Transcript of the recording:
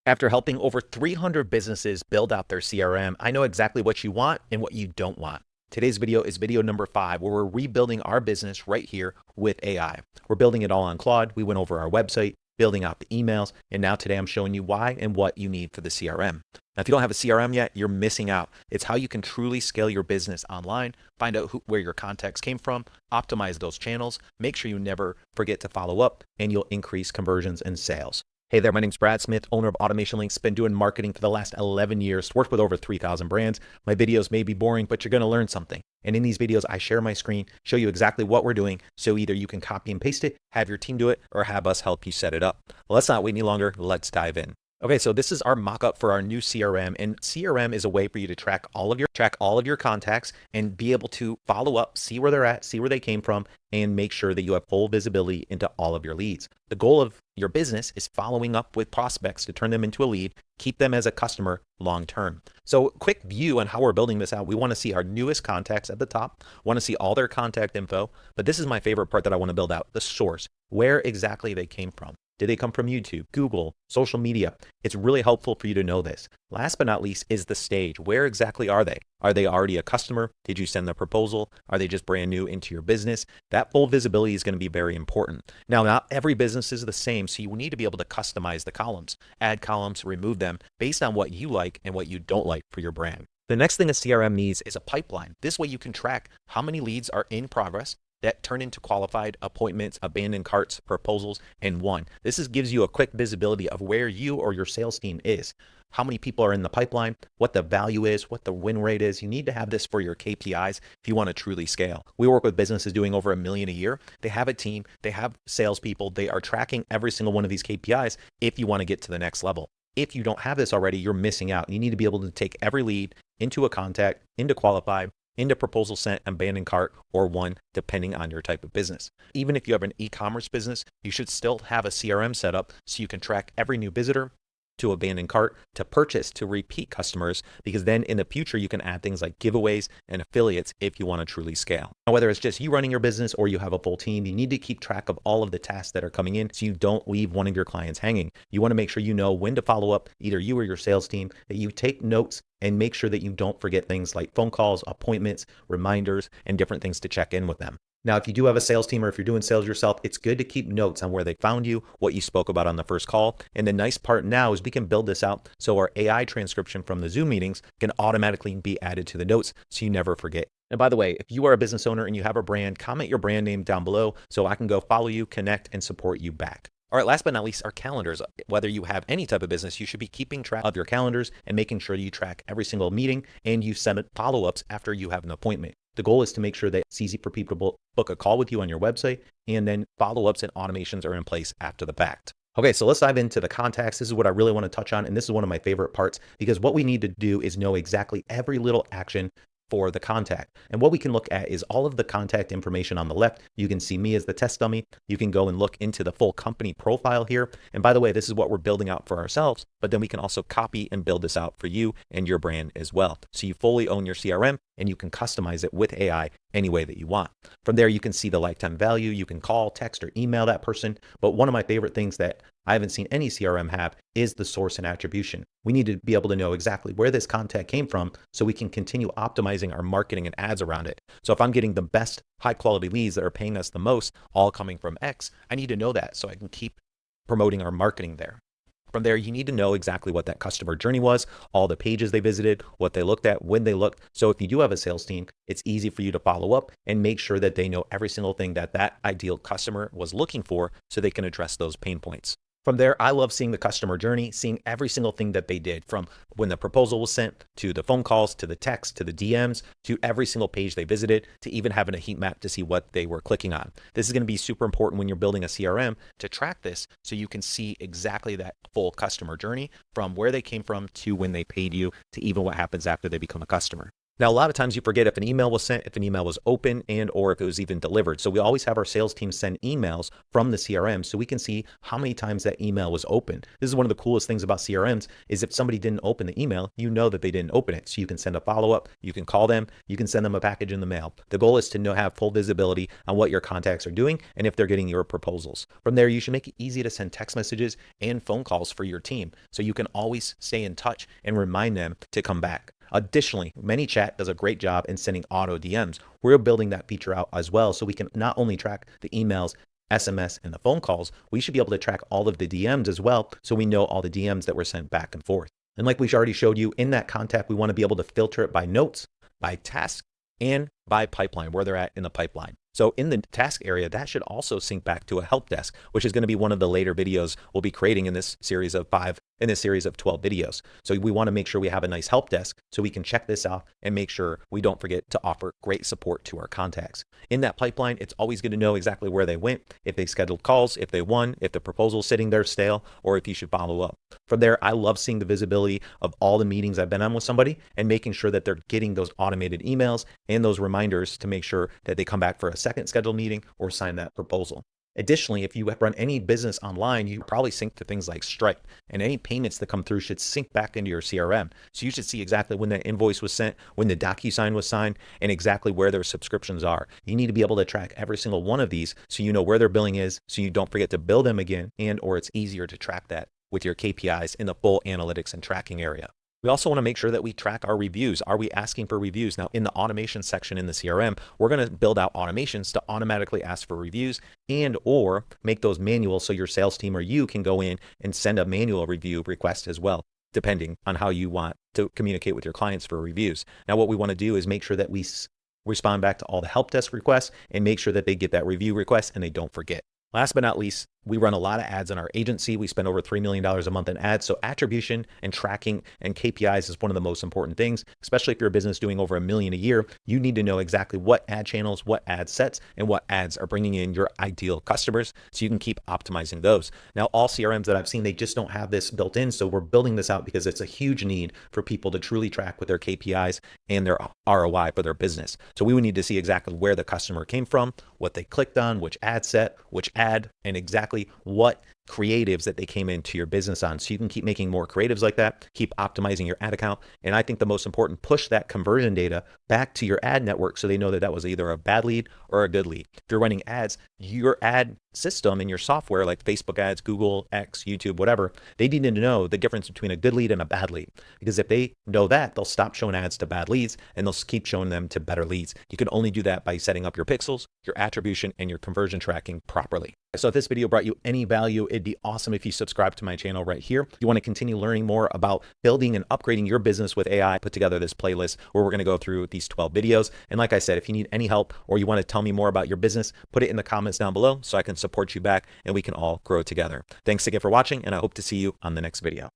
After helping over 300 businesses build out their CRM, I know exactly what you want and what you don't want. Today's video is video number 5, where we're rebuilding our business right here with AI. We're building it all on Claude. We went over our website, building out the emails, and now today I'm showing you why and what you need for the CRM. Now, if you don't have a CRM yet, you're missing out. It's how you can truly scale your business online, find out where your contacts came from, optimize those channels, make sure you never forget to follow up, and you'll increase conversions and sales. Hey there, my name's Brad Smith, owner of AutomationLinks. Been doing marketing for the last 11 years, worked with over 3,000 brands. My videos may be boring, but you're going to learn something. And in these videos, I share my screen, show you exactly what we're doing. So either you can copy and paste it, have your team do it, or have us help you set it up. Well, let's not wait any longer. Let's dive in. Okay, so this is our mock-up for our new CRM, and CRM is a way for you to track all of your contacts and be able to follow up, see where they're at, see where they came from, and make sure that you have full visibility into all of your leads. The goal of your business is following up with prospects to turn them into a lead, keep them as a customer long term. So quick view on how we're building this out. We want to see our newest contacts at the top, want to see all their contact info, but this is my favorite part that I want to build out, the source, where exactly they came from. Did they come from YouTube, Google, social media? It's really helpful for you to know this. Last but not least is the stage. Where exactly are they? Are they already a customer? Did you send the proposal? Are they just brand new into your business? That full visibility is going to be very important. Now, not every business is the same, so you need to be able to customize the columns, add columns, remove them based on what you like and what you don't like for your brand. The next thing a CRM needs is a pipeline. This way you can track how many leads are in progress that turn into qualified appointments, abandoned carts, proposals, and won. This gives you a quick visibility of where you or your sales team is, how many people are in the pipeline, what the value is, what the win rate is. You need to have this for your KPIs if you want to truly scale. We work with businesses doing over $1 million a year. They have a team, they have salespeople, they are tracking every single one of these KPIs if you want to get to the next level. If you don't have this already, you're missing out. You need to be able to take every lead into a contact, into qualified, into proposal sent, abandoned cart, or won, depending on your type of business. Even if you have an e-commerce business, you should still have a CRM set up so you can track every new visitor to abandoned cart, to purchase, to repeat customers, because then in the future you can add things like giveaways and affiliates if you want to truly scale. Now, whether it's just you running your business or you have a full team, you need to keep track of all of the tasks that are coming in so you don't leave one of your clients hanging. You want to make sure you know when to follow up, either you or your sales team, that you take notes and make sure that you don't forget things like phone calls, appointments, reminders, and different things to check in with them. Now, if you do have a sales team or if you're doing sales yourself, it's good to keep notes on where they found you, what you spoke about on the first call. And the nice part now is we can build this out so our AI transcription from the Zoom meetings can automatically be added to the notes so you never forget. And by the way, if you are a business owner and you have a brand, comment your brand name down below so I can go follow you, connect, and support you back. All right, last but not least, our calendars. Whether you have any type of business, you should be keeping track of your calendars and making sure you track every single meeting and you send follow-ups after you have an appointment. The goal is to make sure that it's easy for people to book a call with you on your website, and then follow-ups and automations are in place after the fact. Okay, so let's dive into the contacts. This is what I really want to touch on, and this is one of my favorite parts because what we need to do is know exactly every little action for the contact. And what we can look at is all of the contact information on the left. You can see me as the test dummy. You can go and look into the full company profile here. And by the way, this is what we're building out for ourselves, but then we can also copy and build this out for you and your brand as well. So you fully own your CRM and you can customize it with AI any way that you want. From there, you can see the lifetime value. You can call, text, or email that person. But one of my favorite things that I haven't seen any CRM have is the source and attribution. We need to be able to know exactly where this contact came from so we can continue optimizing our marketing and ads around it. So if I'm getting the best high quality leads that are paying us the most, all coming from X, I need to know that so I can keep promoting our marketing there. From there, you need to know exactly what that customer journey was, all the pages they visited, what they looked at, when they looked. So if you do have a sales team, it's easy for you to follow up and make sure that they know every single thing that that ideal customer was looking for so they can address those pain points. From there, I love seeing the customer journey, seeing every single thing that they did, from when the proposal was sent, to the phone calls, to the text, to the DMs, to every single page they visited, to even having a heat map to see what they were clicking on. This is going to be super important when you're building a CRM to track this so you can see exactly that full customer journey from where they came from to when they paid you to even what happens after they become a customer. Now, a lot of times you forget if an email was sent, if an email was open, and or if it was even delivered. So we always have our sales team send emails from the CRM so we can see how many times that email was open. This is one of the coolest things about CRMs is if somebody didn't open the email, you know that they didn't open it. So you can send a follow-up, you can call them, you can send them a package in the mail. The goal is to have full visibility on what your contacts are doing and if they're getting your proposals. From there, you should make it easy to send text messages and phone calls for your team so you can always stay in touch and remind them to come back. Additionally, ManyChat does a great job in sending auto DMs. We're building that feature out as well so we can not only track the emails, SMS, and the phone calls, we should be able to track all of the DMs as well so we know all the DMs that were sent back and forth. And like we already showed you in that contact, we want to be able to filter it by notes, by task, and by pipeline, where they're at in the pipeline. So in the task area, that should also sync back to a help desk, which is going to be one of the later videos we'll be creating in this series of 12 videos. So we want to make sure we have a nice help desk so we can check this off and make sure we don't forget to offer great support to our contacts. In that pipeline, it's always good to know exactly where they went, if they scheduled calls, if they won, if the proposal's sitting there stale, or if you should follow up. From there, I love seeing the visibility of all the meetings I've been on with somebody and making sure that they're getting those automated emails and those reminders to make sure that they come back for a second scheduled meeting or sign that proposal. Additionally, if you run any business online, you probably sync to things like Stripe, and any payments that come through should sync back into your CRM. So you should see exactly when that invoice was sent, when the DocuSign was signed, and exactly where their subscriptions are. You need to be able to track every single one of these so you know where their billing is, so you don't forget to bill them again, and or it's easier to track that with your KPIs in the full analytics and tracking area. We also want to make sure that we track our reviews. Are we asking for reviews? Now, in the automation section in the CRM, we're going to build out automations to automatically ask for reviews and or make those manual so your sales team or you can go in and send a manual review request as well, depending on how you want to communicate with your clients for reviews. Now, what we want to do is make sure that we respond back to all the help desk requests and make sure that they get that review request and they don't forget. Last but not least, we run a lot of ads in our agency. We spend over $3 million a month in ads. So attribution and tracking and KPIs is one of the most important things, especially if you're a business doing over $1 million a year. You need to know exactly what ad channels, what ad sets, and what ads are bringing in your ideal customers so you can keep optimizing those. Now, all CRMs that I've seen, they just don't have this built in. So we're building this out because it's a huge need for people to truly track with their KPIs and their ROI for their business. So we would need to see exactly where the customer came from, what they clicked on, which ad set, which ad, and exactly what creatives that they came into your business on. So you can keep making more creatives like that, keep optimizing your ad account. And I think the most important, push that conversion data back to your ad network so they know that that was either a bad lead or a good lead. If you're running ads, your ad system and your software like Facebook ads, Google, X, YouTube, whatever, they need to know the difference between a good lead and a bad lead. Because if they know that, they'll stop showing ads to bad leads and they'll keep showing them to better leads. You can only do that by setting up your pixels, your attribution, and your conversion tracking properly. So if this video brought you any value, it'd be awesome if you subscribe to my channel right here. If you want to continue learning more about building and upgrading your business with AI, I put together this playlist where we're going to go through these 12 videos. And like I said, if you need any help or you want to tell me more about your business, put it in the comments down below so I can support you back and we can all grow together. Thanks again for watching, and I hope to see you on the next video.